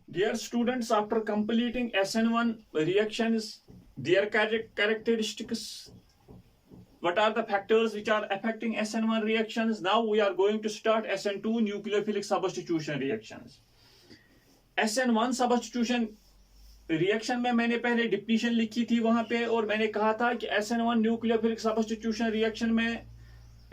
Dear students, after completing SN1 reactions, their characteristics, what are the factors which are affecting SN1 reactions? Now we are going to start SN2 nucleophilic substitution reactions. SN1 substitution reaction में मैंने पहले depletion लिखी थी वहां पे, और मैंने कहा था कि SN1 न्यूक्लियोफिलिक सबस्टिट्यूशन रिएक्शन में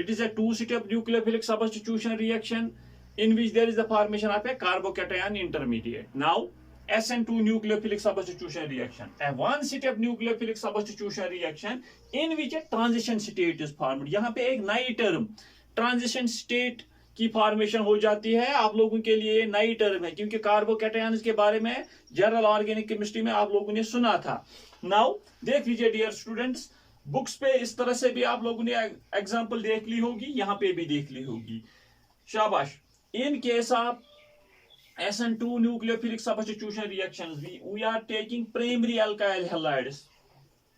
it is a two-step nucleophilic substitution reaction in which there is the formation of a carbocation intermediate. Now, SN2 nucleophilic substitution reaction, a one-step nucleophilic substitution reaction in which a transition state is formed. यहाँ पे एक नई term transition state की formation हो जाती है। आप लोगों के लिए नई टर्म है क्योंकि कार्बोकैटायंस के बारे में जनरल ऑर्गेनिक केमिस्ट्री में आप लोगों ने सुना था। नाउ देख लीजिए डियर स्टूडेंट्स, बुक्स पे इस तरह से भी आप लोगों ने एग्जांपल देख ली होगी, यहाँ पे भी देख ली होगी, शाबाश। इन case of SN2 nucleophilic substitution reactions, we are taking primary alkyl halides.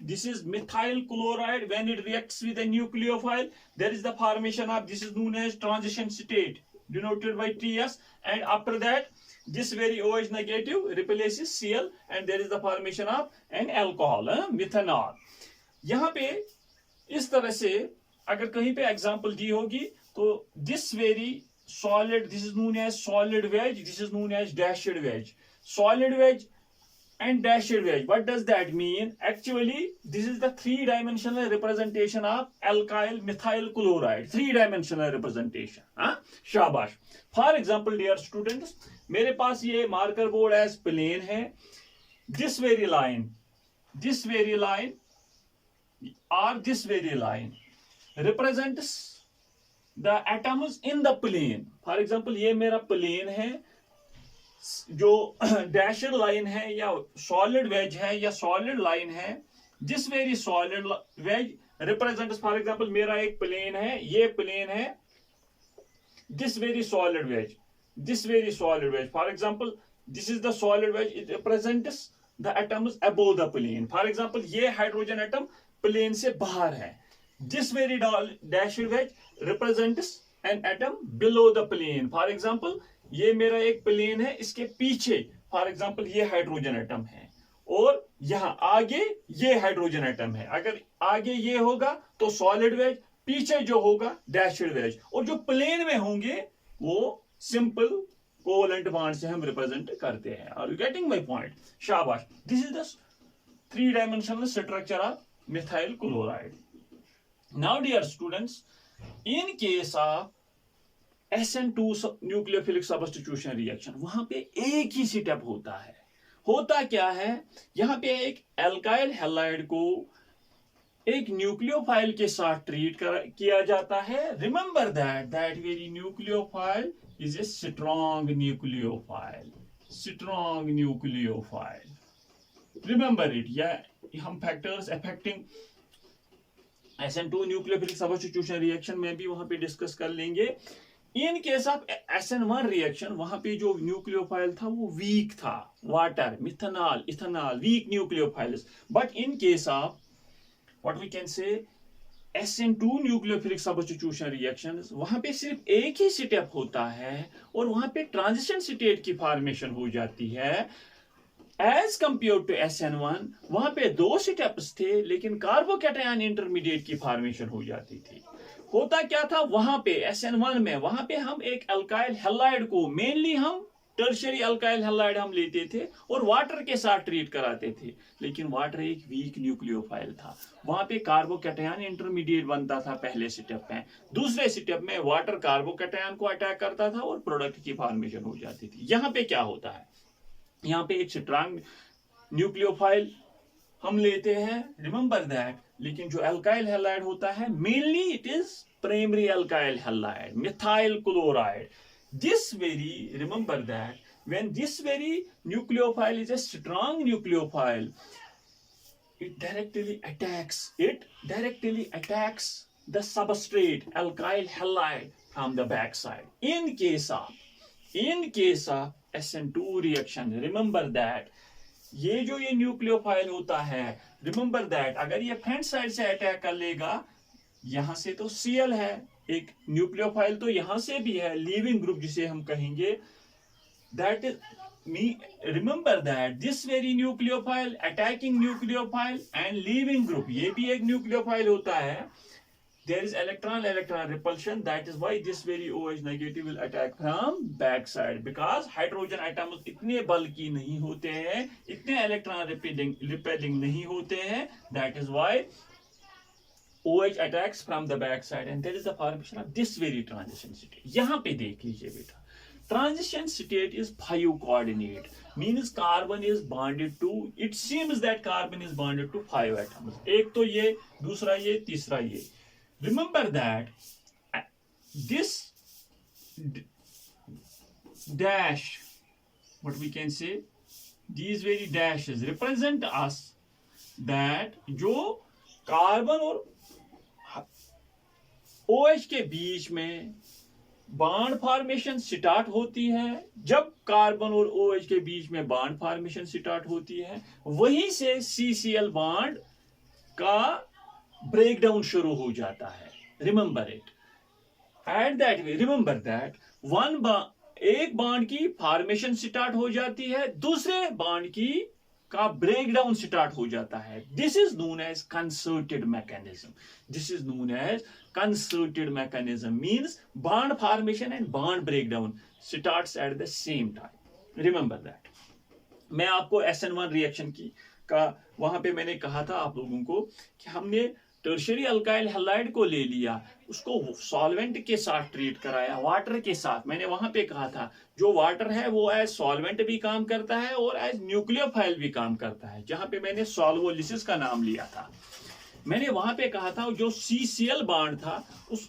This is methyl chloride. When it reacts with a nucleophile, there is the formation of, this is known as transition state, denoted by TS, and after that this very OH negative replaces Cl and there is the formation of an alcohol, methanol. यहाँ पे इस तरह से अगर कहीं पे example दी होगी तो this very solid, this is known as solid wedge, this is known as dashed wedge, solid wedge and dashed wedge. What does that mean? Actually, this is the three-dimensional representation of alkyl methyl chloride. Three-dimensional representation. शाबाश. For example, dear students, मेरे पास ये marker board as plane है. This very line or this very line represents the atoms in the plane. For example, ये मेरा plane है, जो dashed line है या सॉलिड वेज है या सॉलिड लाइन है, this very solid wedge represents, for example मेरा एक प्लेन है, ये प्लेन है, this very solid wedge, for example this is the solid wedge, it represents the atoms above the plane. For example ये hydrogen atom plane से बाहर है, this very dashed wedge represents an atom below the plane. For example ये मेरा एक plane है, इसके पीछे फॉर एग्जांपल ये हाइड्रोजन एटम है और यहां आगे ये हाइड्रोजन एटम है। अगर आगे ये होगा तो सॉलिड वेज, पीछे जो होगा डैशड वेज, और जो प्लेन में होंगे वो सिंपल कोवेलेंट बॉन्ड से हम रिप्रेजेंट करते हैं। Are you getting my point? शाबाश। This is the three dimensional structure of methyl chloride. Now dear students, in case of SN2 nucleophilic substitution reaction, वहां पे एक ही स्टेप होता है। होता क्या है, यहां पे एक एल्काइल हैलाइड को एक न्यूक्लियोफाइल के साथ ट्रीट किया जाता है। Remember that very nucleophile is a strong nucleophile. Remember it. या हम factors affecting SN2 nucleophilic substitution reaction में भी वहां पे डिस्कस कर लेंगे। इन केस ऑफ SN1 रिएक्शन, वहां पे जो न्यूक्लियोफाइल था वो वीक था, water, methanol, ethanol, weak nucleophiles. But in case of what we can say SN2 nucleophilic substitution reactions, वहां पे सिर्फ एक ही स्टेप होता है और वहां पे ट्रांजिशन स्टेट की फॉर्मेशन हो जाती है। एज कंपेयर टू SN1, वहां पे दो स्टेप्स थे लेकिन कार्बोकैटायन इंटरमीडिएट की फॉर्मेशन हो जाती थी। होता क्या था वहां पे SN1 में, वहां पे हम एक अल्काइल हैलाइड को, मेनली हम टर्शियरी अल्काइल हैलाइड हम लेते थे और वाटर के साथ ट्रीट कराते थे, लेकिन वाटर एक वीक न्यूक्लियोफाइल था। वहां पे कार्बोकैटायन इंटरमीडिएट बनता था पहले स्टेप में, दूसरे स्टेप में वाटर कार्बोकैटायन को अटैक करता था और प्रोडक्ट की फॉर्मेशन हो जाती थी। यहाँ पे क्या होता है, यहाँ पे एक स्ट्रॉन्ग न्यूक्लियोफाइल हम लेते हैं, रिमेंबर दैट। लेकिन जो अल्काइल हैलाइड होता है, mainly it is primary alkyl halide, methyl chloride. This very, remember that, when this very nucleophile is a strong nucleophile, it directly attacks the substrate alkyl halide from the backside. In case of SN2 reaction, remember that ये जो ये nucleophile होता है, remember that, अगर ये front side से attack कर लेगा, यहां से तो Cl है, एक न्यूक्लियोफाइल तो यहां से भी है, लीविंग ग्रुप जिसे हम कहेंगे, that is remember that this very nucleophile attacking nucleophile and leaving group, ये भी एक nucleophile होता है. There is electron repulsion. That is why this very OH negative will attack from back side, because hydrogen atoms इतने bulky नहीं होते हैं, इतने electron repelling नहीं होते हैं. That is why OH attacks from the back side, and there is the formation of this very transition state. यहाँ पे देख लीजिए बेटा. Transition state is 5 coordinate, means carbon is bonded to, it seems that carbon is bonded to 5 atoms. एक तो ये, दूसरा ये, तीसरा ये. Remember that this dash, what we can say, these very dashes represent us that जो carbon और OH के बीच में बॉन्ड फॉर्मेशन स्टार्ट होती है, जब कार्बन और OH के बीच में बॉन्ड फॉर्मेशन स्टार्ट होती है, वहीं से CCl बॉन्ड का ब्रेकडाउन शुरू हो जाता है. Remember it. At that way remember that एक बॉन्ड की फॉर्मेशन स्टार्ट हो जाती है, दूसरे बॉन्ड की का ब्रेकडाउन स्टार्ट हो जाता है. This is known as concerted mechanism. This is known as concerted mechanism, means bond formation and bond breakdown starts at the same time. Remember that. मैं आपको SN1 रिएक्शन की का वहां पे मैंने कहा था आप लोगों को कि हमने टर्शियरी अल्काइल हैलाइड को ले लिया, उसको सॉल्वेंट के साथ ट्रीट कराया, वाटर के साथ. मैंने वहां पे कहा था जो वाटर है वो एज सॉल्वेंट भी काम करता है और एज न्यूक्लियोफाइल भी काम करता है. जहां पे मैंने सॉल्वोलिसिस का नाम लिया था, मैंने वहां पे कहा था जो CCl बॉन्ड था, उस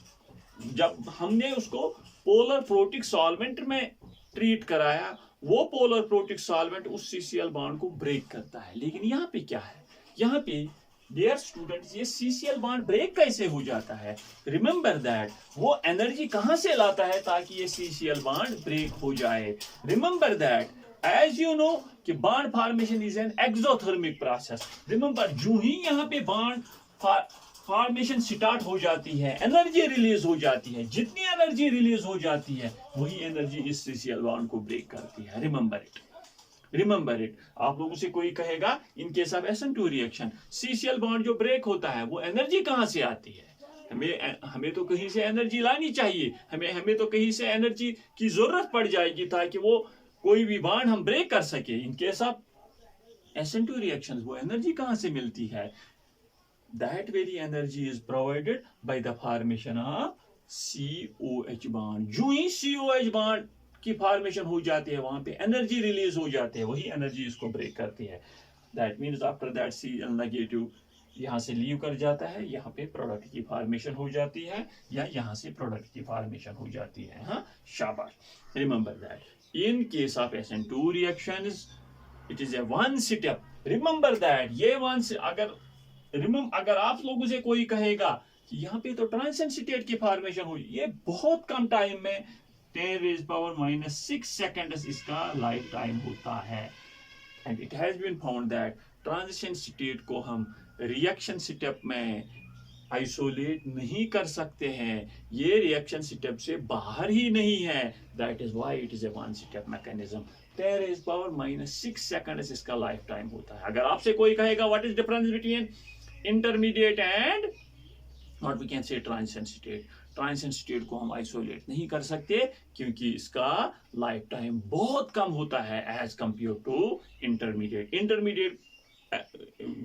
जब हमने उसको पोलर प्रोटिक सॉल्वेंट में ट्रीट कराया, वो पोलर प्रोटिक सॉल्वेंट उस CCl बॉन्ड को ब्रेक करता है. लेकिन यहाँ पे क्या है, यहाँ पे डियर स्टूडेंट्स, ये CCl बॉन्ड ब्रेक कैसे हो जाता है? रिमेंबर दैट वो एनर्जी कहां से लाता है ताकि ये CCl बॉन्ड ब्रेक हो जाए? Remember that as you know कि bond formation is an exothermic process. Remember, जो ही यहाँ पे बॉन्ड फॉर्मेशन स्टार्ट हो जाती है, एनर्जी रिलीज हो जाती है. जितनी एनर्जी रिलीज हो जाती है वही एनर्जी इस CCl बॉन्ड को ब्रेक करती है. Remember it. Remember it. आप लोगों से कोई कहेगा इन case of SN2 reaction CCl bond जो ब्रेक होता है वो एनर्जी कहां से आती है? हमें तो कहीं से एनर्जी लानी चाहिए, हमें तो कहीं से एनर्जी की जरूरत पड़ जाएगी ताकि वो कोई भी बॉन्ड हम ब्रेक कर सके. इन केस ऑफ SN2 रिएक्शंस वो एनर्जी कहां से मिलती है? That very energy is provided by the formation of COH bond. जो ही COH bond की फॉर्मेशन हो जाती है वहां पे एनर्जी रिलीज हो जाती है, वही एनर्जी इसको ब्रेक करती है. That means after that Cl negative यहां से लीव कर जाता है, यहाँ पे प्रोडक्ट की फॉर्मेशन हो जाती है या यहाँ से प्रोडक्ट की फॉर्मेशन हो जाती है. हाँ, शाबाश. Remember that in case of SN2 reactions it is a one step. Remember that ये वन से अगर आप लोगों से कोई कहेगा कि यहाँ पे तो ट्रांजिशन स्टेट की फॉर्मेशन हुई, ये बहुत कम टाइम में 10⁻⁻⁶ सेकंड्स इसका लाइफ टाइम होता है. And it has been found that transition state को हम रिएक्शन स्टेप में आइसोलेट नहीं कर सकते हैं, ये रिएक्शन स्टेप से बाहर ही नहीं है. That is why it is a one step mechanism. 10⁻⁶ seconds इसका लाइफ टाइम होता है. अगर आपसे कोई कहेगा what is difference between intermediate and what we can say transition state, transition state को हम आइसोलेट नहीं कर सकते क्योंकि इसका लाइफ टाइम बहुत कम होता है as compare to intermediate. Intermediate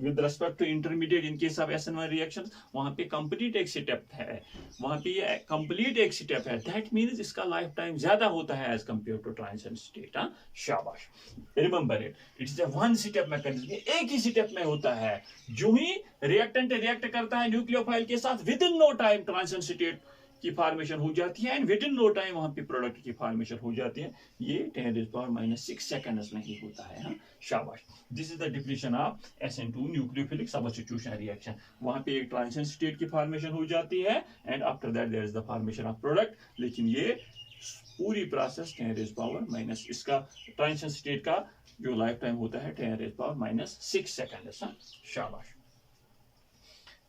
with respect to intermediate in case of SN1 reaction वहां पे कंप्लीट एक स्टेप है, वहां पे ये कंप्लीट एक स्टेप है. दैट मींस इसका लाइफ टाइम ज्यादा होता है as compare to transition state. शाबाश. Remember it. It is a one step mechanism. एक ही स्टेप में होता है. जो ही रिएक्टेंट रिएक्ट करता है न्यूक्लियोफाइल के साथ, within no time transition state की फॉर्मेशन हो जाती है and within no time वहां पे प्रोडक्ट की फॉर्मेशन हो जाती है. ये 10⁻⁻⁶ सेकंड्स में ही होता है. हाँ, शाबाश. This is the definition of SN2 nucleophilic substitution reaction. वहां पे एक ट्रांजिशन स्टेट की फॉर्मेशन हो जाती है and after that there is the formation of product. लेकिन ये पूरी प्रोसेस 10⁻⁻, इसका ट्रांजिशन स्टेट का जो लाइफ टाइम होता है 10⁻⁻�6 सेकंड्स. शाबाश.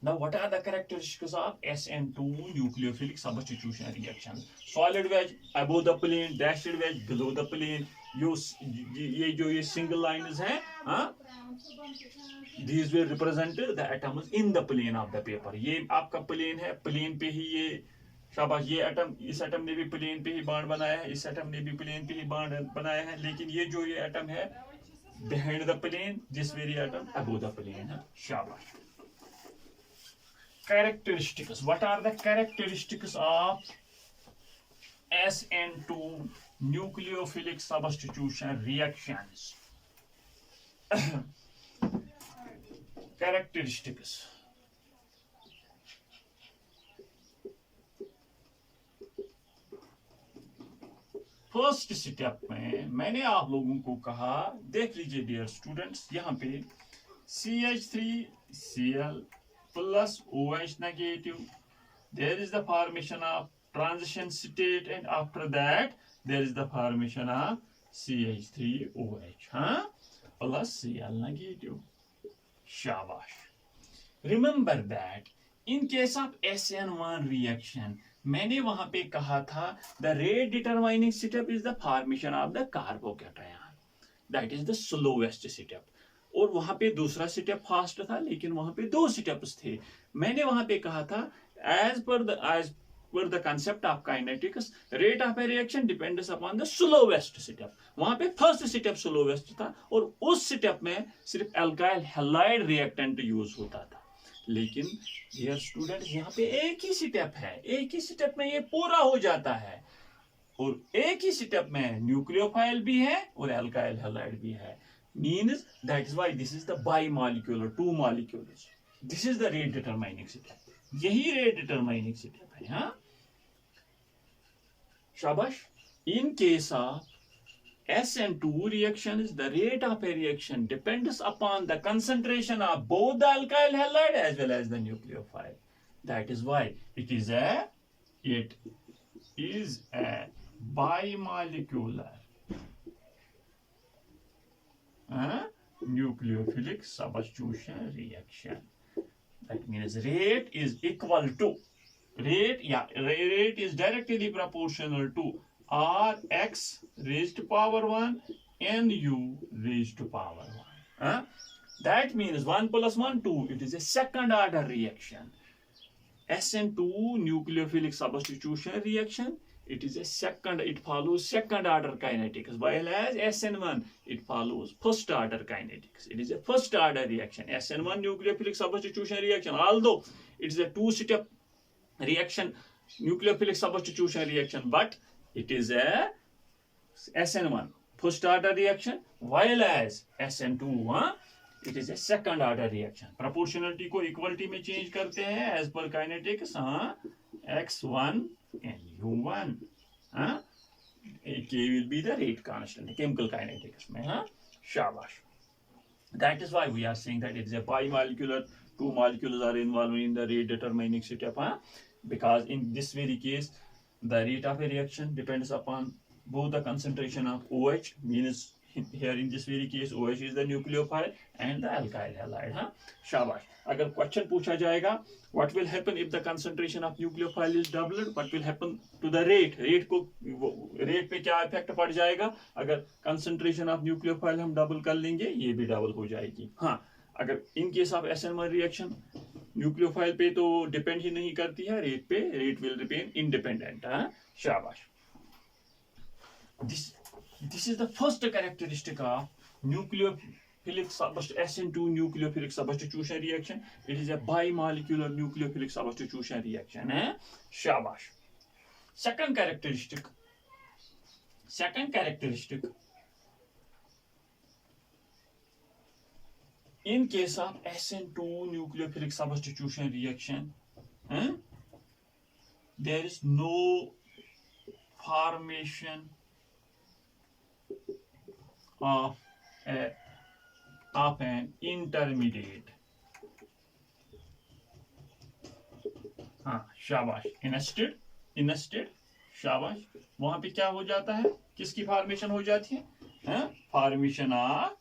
Now, what are the characteristics of SN2 nucleophilic substitution reaction? Solid wedge above the plane, dashed wedge below the plane, ये जो ये सिंगल लाइन्स हैं, हाँ, these will represent the atoms in the plane of the paper. ये आपका plane है, plane पे ही ये, शाबाश, ये एटम, इस एटम ने भी प्लेन पे ही बॉन्ड बनाया है, इस एटम ने भी प्लेन पे ही बॉन्ड बनाया है, लेकिन ये जो ये एटम है behind the plane, this very atom above the plane है, शाबाश. Characteristics. What are the characteristics of SN2 nucleophilic substitution reactions? Characteristics. First step में मैंने आप लोगों को कहा, देख लीजिए डियर स्टूडेंट्स, यहाँ पे CH3Cl plus OH negative, there is the formation of transition state, and after that there is the formation of CH3OH, हाँ, plus Cl negative. Shabash. Remember that in case of SN1 reaction, मैंने वहां पे कहा था the rate determining step is the formation of the carbocation, that is the slowest step. और वहां पे दूसरा स्टेप फास्ट था, लेकिन वहां पे दो स्टेप्स थे. मैंने वहां पे कहा था as per the concept of kinetics, rate of a reaction depends upon the slowest step. वहां पे फर्स्ट स्टेप स्लोवेस्ट था, और उस स्टेप में सिर्फ अल्काइल हैलाइड रिएक्टेंट यूज होता था. लेकिन डियर स्टूडेंट्स, यहाँ पे एक ही स्टेप है, एक ही स्टेप में ये पूरा हो जाता है, और एक ही स्टेप में न्यूक्लियोफाइल भी है और अल्काइल हैलाइड भी है. Means that is why this is the bimolecular, two molecules. This is the rate determining step. यही rate determining step है, हाँ, शाबाश. In case of SN2 reactions, the rate of a reaction depends upon the concentration of both the alkyl halide as well as the nucleophile. That is why it is a bimolecular nucleophilic substitution reaction. That means rate is equal to rate is directly proportional to Rx raised to power 1 Nu raised to power 1. That means 1 plus 1 2. It is a second order reaction. SN2 nucleophilic substitution reaction. It is a second. It follows second order kinetics. While as SN1 it follows first order kinetics. It is a first order reaction. SN1 nucleophilic substitution reaction. Although it is a two-step reaction, nucleophilic substitution reaction, but it is a SN1 first order reaction, while as SN2 it is a second order reaction. Proportionality को equality में change करते हैं as per kinetics, X1 and U1, K will be the rate constant chemical kinetics में, शाबाश. That is why we are saying that it is a bimolecular, two molecules are involved in the rate determining step, because in this very case the rate of a reaction depends upon both the concentration of OH, means here in this very case OH is the nucleophile and the alkyl halide, शाबाश. अगर question पूछा जाएगा what will happen if the concentration of nucleophile is doubled, what will happen to the rate, rate पे क्या effect पड़ जाएगा अगर concentration of nucleophile हम डबल कर लेंगे, ये भी डबल हो जाएगी. हाँ, अगर इन case of SN1 reaction nucleophile पे तो डिपेंड ही नहीं करती है रेट पे, रेट विल रिमेन इंडिपेंडेंट, शाबाश. This is the first characteristic of nucleophilic SN2 nucleophilic substitution reaction. It is a bimolecular nucleophilic substitution reaction, शाबाश. Second characteristic, in case of SN2 nucleophilic substitution reaction, there is no formation of an intermediate, शाबाश. Instead शाबाश. वहां पे क्या हो जाता है, किसकी फॉर्मेशन हो जाती है, formation of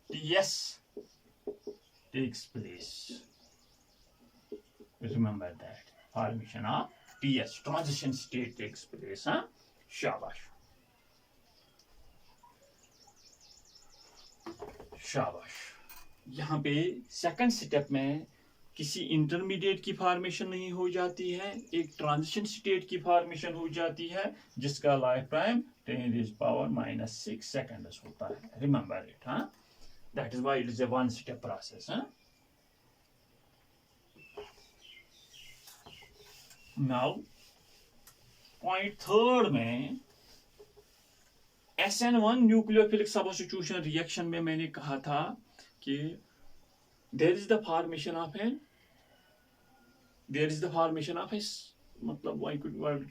TS takes place. Remember that formation of TS, transition state, takes place. शाबाश शाबाश। यहाँ पे सेकंड स्टेप में किसी इंटरमीडिएट की फॉर्मेशन नहीं हो जाती है, एक ट्रांजिशन स्टेट की फॉर्मेशन हो जाती है जिसका लाइफ टाइम 10⁻⁻⁶ सेकंड्स होता है। रिमेंबर इट, हाँ, that is why it is a one step process. Now point third में SN1 न्यूक्लियोफिलिक सब्स्टिट्यूशन रिएक्शन में मैंने कहा था कि there is the formation of a मतलब we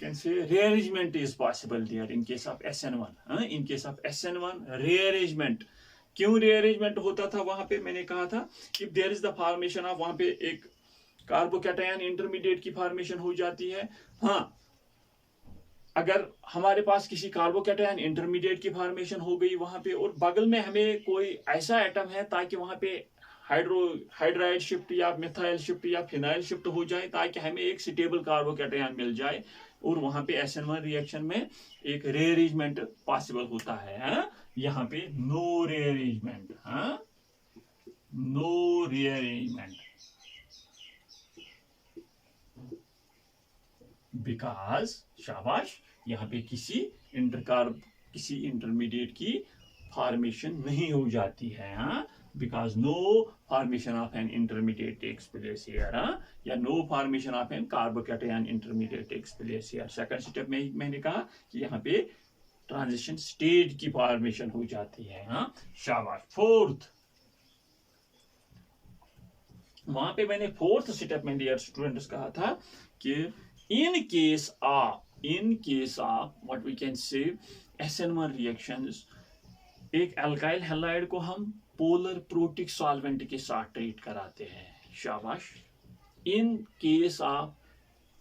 can say rearrangement is possible there in case of SN1। in case of SN1 rearrangement, क्यों rearrangement होता था वहां पे? मैंने कहा था if there is the formation of, वहां पे एक कार्बोकैटायन इंटरमीडिएट की फॉर्मेशन हो जाती है। हाँ, अगर हमारे पास किसी कार्बोकैटायन इंटरमीडिएट की फॉर्मेशन हो गई वहां पे और बगल में हमें कोई ऐसा एटम है ताकि वहां पे हाइड्राइड शिफ्ट या मिथाइल शिफ्ट या फिनाइल शिफ्ट हो जाए ताकि हमें एक स्टेबल कार्बोकैटायन मिल जाए, और वहां पे SN1 रिएक्शन में एक रीअरेंजमेंट पॉसिबल होता है। यहाँ पे no rearrangement, no rearrangement, because शाबाश, यहाँ पे किसी इंटरमीडिएट की फॉर्मेशन नहीं हो जाती है, because no formation of an intermediate takes place here, या no formation of an carbocation intermediate takes place here. Second step में मैंने कहा कि यहाँ पे ट्रांजिशन स्टेट की फॉर्मेशन हो जाती है। शाबाश। फोर्थ, वहां पे मैंने फोर्थ स्टेप में डियर स्टूडेंट्स कहा था कि in case of what we can say SN1 reactions, एक अल्काइल हैलाइड को हम पोलर प्रोटिक सॉल्वेंट के साथ ट्रीट कराते हैं। शाबाश। इन केस ऑफ,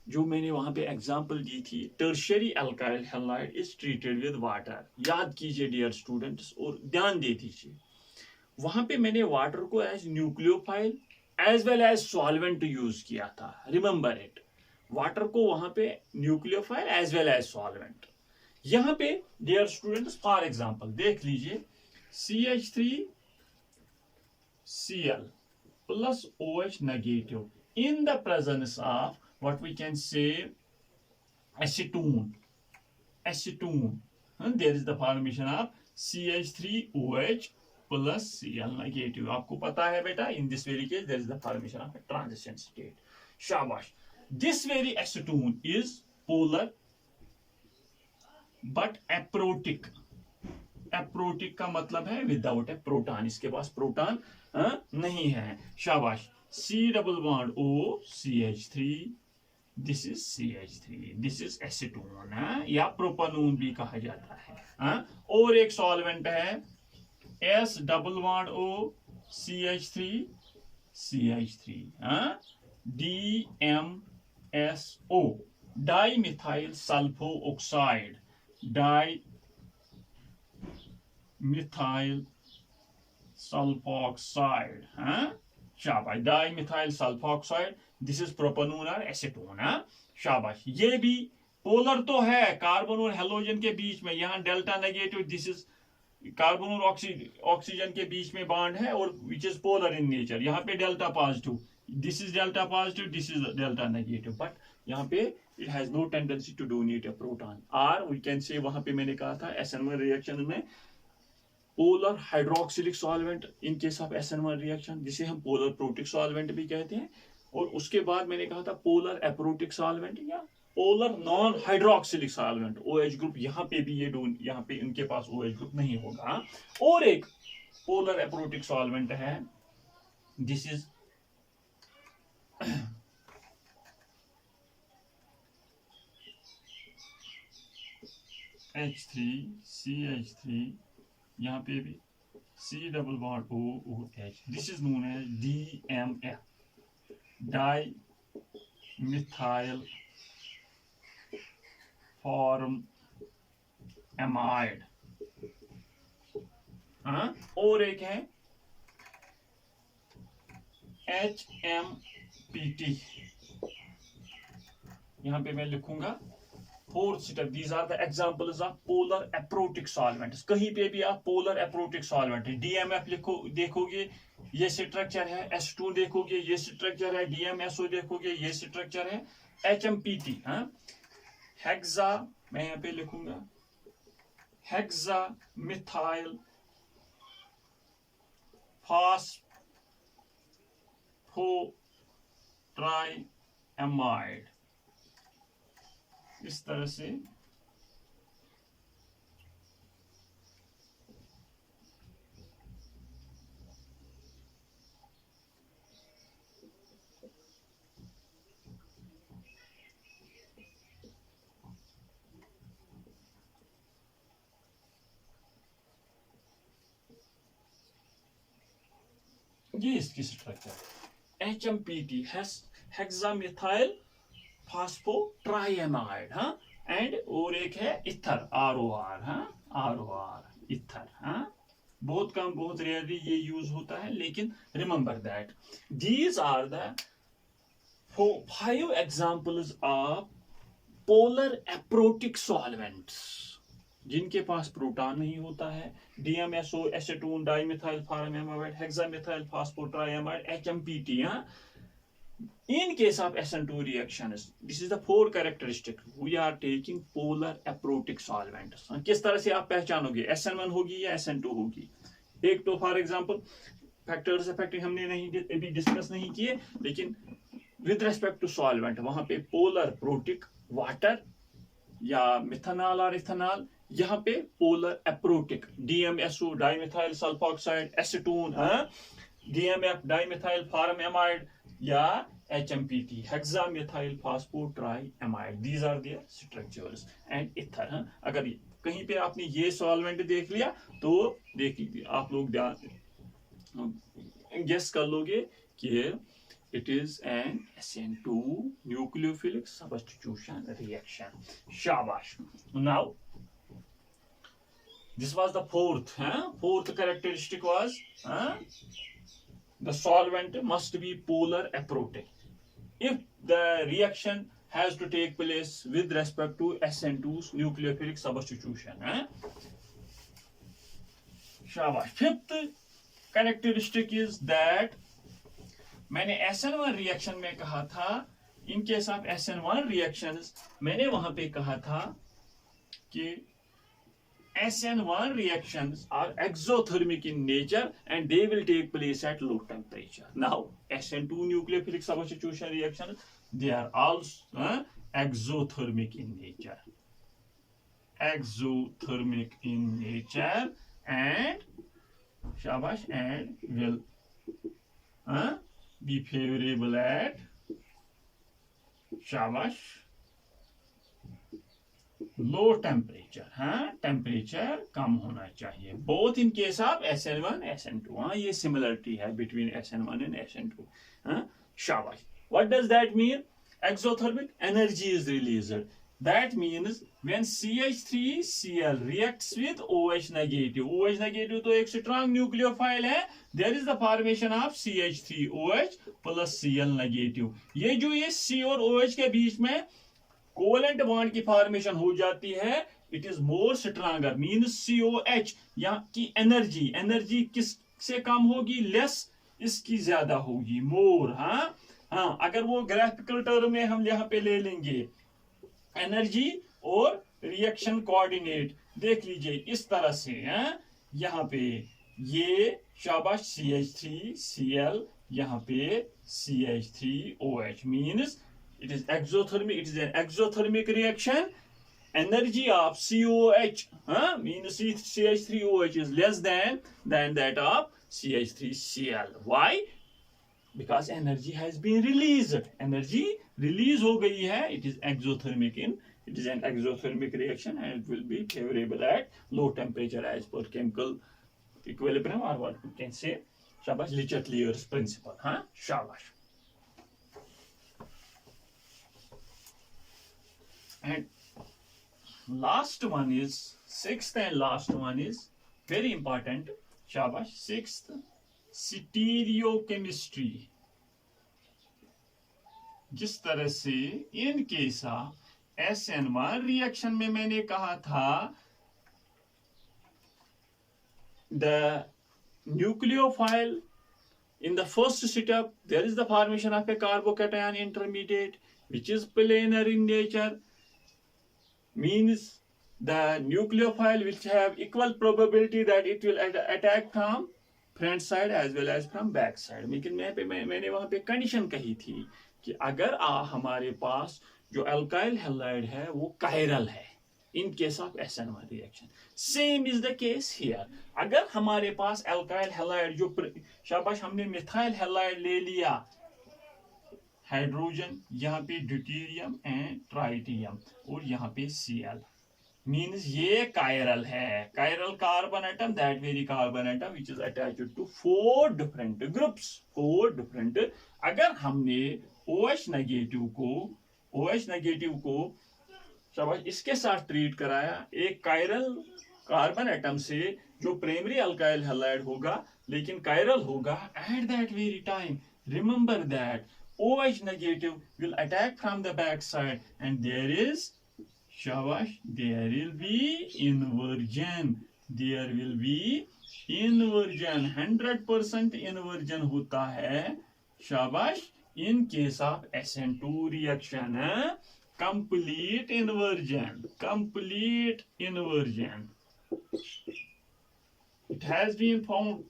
जो मैंने वहां पे एग्जांपल दी थी, tertiary alkyl halide is treated with water. याद कीजिए डियर स्टूडेंट्स और ध्यान दे दीजिए, वहां पे मैंने वाटर को as nucleophile as well as solvent use किया था। रिमेंबर इट, वाटर को वहां पे nucleophile as well as solvent. यहां पे डियर स्टूडेंट्स फॉर एग्जांपल देख लीजिए, CH3Cl plus OH negative in the presence of what we can say acetone, there is the formation of CH3OH plus Cl negative. आपको पता है बेटा, in this very case there is the formation of a transition state. शाबाश। This very acetone is polar but aprotic। Aprotic का मतलब है without ए proton, इसके पास proton नहीं है। शाबाश। C double bond O CH3, this is CH3, this is acetone, या propanone भी कहा जाता है। और एक सॉल्वेंट है S double bond O CH3 DMSO, dimethyl sulpho oxide, dimethyl sulphoxide. शाबाश। Dimethyl sulphoxide, this is propanone और एसीटोन। शाबाश। ये भी पोलर तो है कार्बन और हेलोजन के बीच में, यहाँ delta negative, this is carbon और ऑक्सीजन के बीच में बॉन्ड है और which is polar in nature. यहाँ पे delta positive, this is delta positive, this is delta negative, but यहाँ पे it has no tendency to donate a proton. और वी कैन से, वहां पे मैंने कहा था SN1 रिएक्शन में polar hydroxylic solvent in case of SN1 reaction, जिसे हम पोलर प्रोटिक सॉल्वेंट भी कहते हैं। और उसके बाद मैंने कहा था पोलर एप्रोटिक सॉल्वेंट या polar non hydroxylic solvent, OH group. यहाँ पे भी ये यहाँ पे इनके पास OH ग्रुप नहीं होगा। और एक पोलर एप्रोटिक सॉल्वेंट है, दिस इज H3CH3, यहाँ पे भी C double bond OOH, this is known as DMF, dimethylformamide. और एक है HMPT, यहां पे मैं लिखूंगा fourth step, these are the examples of polar aprotic solvents. कहीं पे भी आप पोलर एप्रोटिक सॉल्वेंट है, डीएमएफ लिखो देखोगे ये स्ट्रक्चर है, S2 देखोगे ये स्ट्रक्चर है, DMSO देखोगे ये स्ट्रक्चर है, HMPT, हेक्सा, मैं यहाँ पे लिखूंगा हेक्सा मिथाइल फास्फोट्राइएमाइड, इस तरह से ये इसकी स्ट्रक्चर HMPT हेक्सामिथाइल फास्फोट्राइएमाइड, एंड और एक है इथर ROR, ROR इथर, बहुत कम, बहुत रेयरली ये यूज होता है, लेकिन remember that these are the 5 examples of polar aprotic solvents जिनके पास प्रोटॉन नहीं होता है, DMSO, acetone, dimethyl formamide, hexamethyl phosphotriamide, HMPT, in case of SN2 reactions, this is the 4 characteristic, we are taking polar aprotic solvents। किस तरह से आप पहचानोगे SN1 होगी या SN2 होगी? एक तो फॉर एग्जांपल फैक्टर्स अफेक्टिंग हमने नहीं अभी डिस्कस नहीं किए, लेकिन विद रेस्पेक्ट टू सॉल्वेंट वहां पे पोलर प्रोटिक वाटर या मिथेनॉल और इथेनॉल, यहाँ पे polar aprotic DMSO dimethyl sulphoxide, acetone, DMF dimethyl formamide या HMPT hexamethyl phosphotriamide, these are their structures and ether. अगर कहीं पे आपने ये सॉल्वेंट देख लिया तो देख लीजिए, आप लोग गेस कर लोगे कि it is an SN2 nucleophilic substitution reaction। शाबाश। Now this was the fourth characteristic was the solvent must be polar aprotic if the reaction has to take place with respect to SN2's nucleophilic substitution। शाबाश। Fifth characteristic is that मैंने SN1 reaction में कहा था, इन case of SN1 reactions मैंने वहां पे कहा था कि SN1 reactions are exothermic in nature and they will take place at low temperature। Now SN2 nucleophilic substitution reactions, they are also exothermic in nature, and shabash, and will be favorable at shabash low temperature, temperature कम होना चाहिए, both in case of SN1 SN2। ये similarity है between SN1 and SN2। शाबाश। What does that mean? Exothermic energy is released, that means when CH3Cl reacts with OH negative, OH negative तो एक strong nucleophile है, there is the formation of CH3OH plus Cl negative. ये जो ये C और OH के बीच में कोवेलेंट बॉन्ड की फॉर्मेशन हो जाती है, it is more stronger, means COH यहाँ की एनर्जी किससे कम होगी? लेस, इसकी ज्यादा होगी, मोर। अगर वो ग्राफिकल टर्म में हम यहाँ पे ले लेंगे एनर्जी और रिएक्शन कोऑर्डिनेट, देख लीजिए इस तरह से, यहाँ पे ये शाबाश CH3Cl, यहाँ पे CH3OH, means it is exothermic, it is an exothermic reaction, energy of COH means CH3OH is less than that of CH3Cl। Why? Because energy has been released, energy release हो गई है, it is an exothermic reaction and it will be favorable at low temperature as per chemical equilibrium, or what we can say शाबाश Le Chatelier's principle। शाबाश। And last one is, sixth and last one is very important, shabash, sixth, stereochemistry। जिस तरह से इन case of SN1 reaction में मैंने कहा था the nucleophile in the first step there is the formation of a carbocation intermediate which is planar in nature, means the nucleophile will have equal probability that it will attack from front side as well as from back side. लेकिन मैंने वहां पे condition कही थी कि अगर हमारे पास जो अल्काइल हैलाइड है वो कायरल है in case of SN1 reaction. Same is the case here. अगर हमारे पास अल्काइल हैलाइड जो शाबाश हमने मिथाइल हैलाइड ले लिया, हाइड्रोजन यहाँ पे ड्यूटेरियम एंड ट्राइटियम और यहाँ पे Cl, means ये कायरल है, chiral carbon atom, that very carbon atom which is attached to 4 different groups, 4 different. अगर हमने OH नेगेटिव को शाबाश इसके साथ ट्रीट कराया एक कायरल कार्बन एटम से जो प्राइमरी अल्काइल हैलाइड होगा लेकिन कायरल होगा, at that very time remember that OH negative will attack from the back side and there is shabash there will be inversion, 100% inversion होता है शाबाश in case of SN2 reaction. Complete inversion. It has been found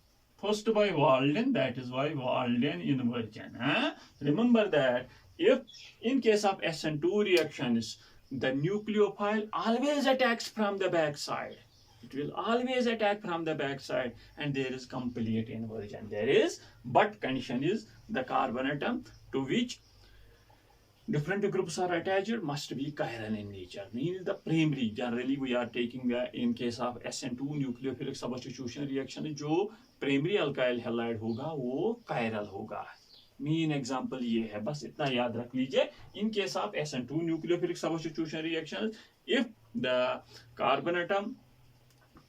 first by Walden, that is why Walden inversion. Remember that if in case of SN2 reactions, the nucleophile always attacks from the back side. It will always attack from the back side and there is complete inversion. But condition is the carbon atom to which different groups are attached must be chiral in nature. Means the primary, generally we are taking in case of SN2 nucleophilic substitution reaction, जो primary alkyl halide होगा वो chiral होगा. Main example ये है, बस इतना याद रख लीजिए. In case of SN2 nucleophilic substitution reaction, if the carbon atom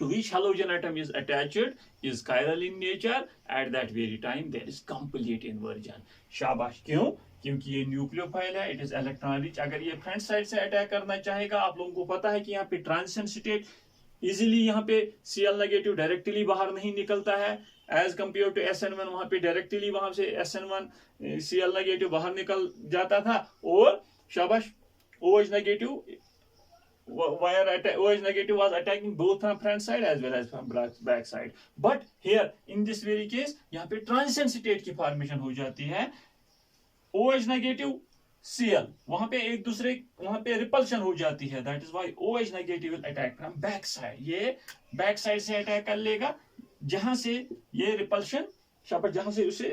to which halogen atom is attached is chiral in nature, at that very time there is complete inversion. शाबाश. क्यों? क्योंकि ये न्यूक्लियोफाइल है, इट इज इलेक्ट्रॉन रिच. अगर ये front side से attack करना चाहेगा, आप लोगों को पता है कि यहाँ पे ट्रांजिशन स्टेट इजीली यहाँ पे Cl नेगेटिव डायरेक्टली बाहर नहीं निकलता है एज कंपेयर टू SN1. वहां पे डायरेक्टली वहां से SN1 Cl नेगेटिव बाहर निकल जाता था और शाबाश OH negative OH negative was attacking both from front side as well as from back side. But here in this very case यहाँ पे transition state की formation हो जाती है. OH negative Cl वहां पे एक दूसरे वहां पे रिपल्शन हो जाती है. That is why OH negative will attack from back side. ये back side से अटैक कर लेगा जहां से ये रिपल्शन शाबाश जहां से उसे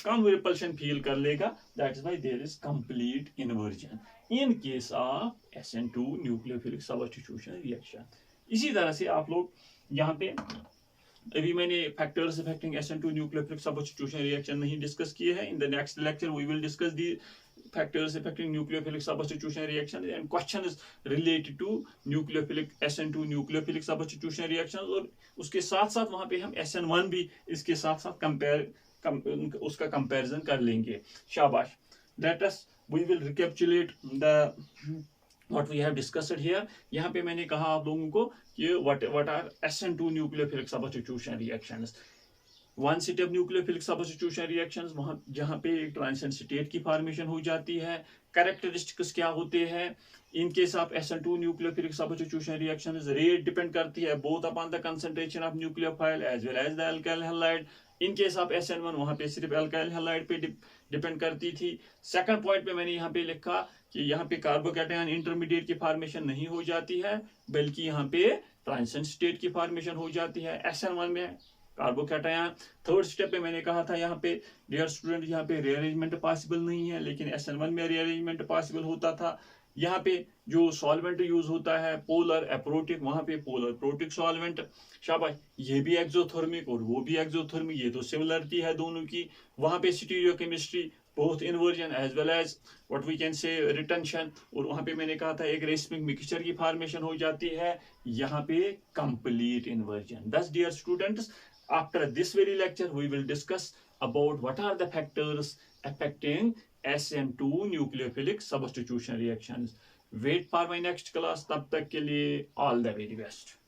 कम रिपल्शन फील कर लेगा. That is why there is complete inversion in case of SN2 nucleophilic substitution reaction. इसी तरह से आप लोग यहाँ पे अभी मैंने factors affecting SN2 nucleophilic substitution reaction नहीं डिस्कस किए हैं. In the next lecture we will discuss the factors affecting nucleophilic substitution reaction and question is related to nucleophilic SN2 nucleophilic substitution reaction. और उसके साथ साथ वहां पे हम SN1 भी इसके साथ साथ उसका कंपैरिजन कर लेंगे. शाबाश. Let us we will recapitulate the what we have discussed here. यहाँ पे मैंने कहा आप लोगों को कि what are SN2 nucleophilic substitution reactions. One step nucleophilic substitution reactions वहां जहां पे एक ट्रांजिशन स्टेट की फॉर्मेशन हो जाती है. कैरेक्टरिस्टिक्स क्या होते हैं in case of SN2 nucleophilic substitution reactions. Rate depend करती है both upon the concentration of nucleophile as well as the alkyl halide. In case of SN1 वहां पे सिर्फ अल्काइल हैलाइड पे डिपेंड करती थी. सेकंड पॉइंट पे मैंने यहाँ पे लिखा कि यहाँ पे कार्बोकैटायन इंटरमीडिएट की फॉर्मेशन नहीं हो जाती है बल्कि यहाँ पे ट्रांजिशन स्टेट की फॉर्मेशन हो जाती है SN1 में कार्बोकैटायन. थर्ड स्टेप पे मैंने कहा था यहाँ पे डियर स्टूडेंट यहाँ पे रीअरेंजमेंट पॉसिबल नहीं है लेकिन SN1 में रीअरेंजमेंट पॉसिबल होता था. यहाँ पे जो सॉल्वेंट यूज होता है पोलर एप्रोटिक, वहां पे पोलर प्रोटिक सॉल्वेंट. शाबाश. ये भी एक्सोथर्मिक और वो भी एक्सोथर्मिक, ये तो सिमिलरिटी है दोनों की. वहां पे stereochemistry both inversion as well as what we can say retention. और वहां पे मैंने कहा था एक रेसमिक मिक्सचर की फॉर्मेशन हो जाती है. यहाँ पे complete inversion. Thus dear students, after this very lecture we will discuss about what are the factors affecting SN2 nucleophilic substitution reactions. Wait for my next class. तब तक के लिए ऑल द वेरी बेस्ट।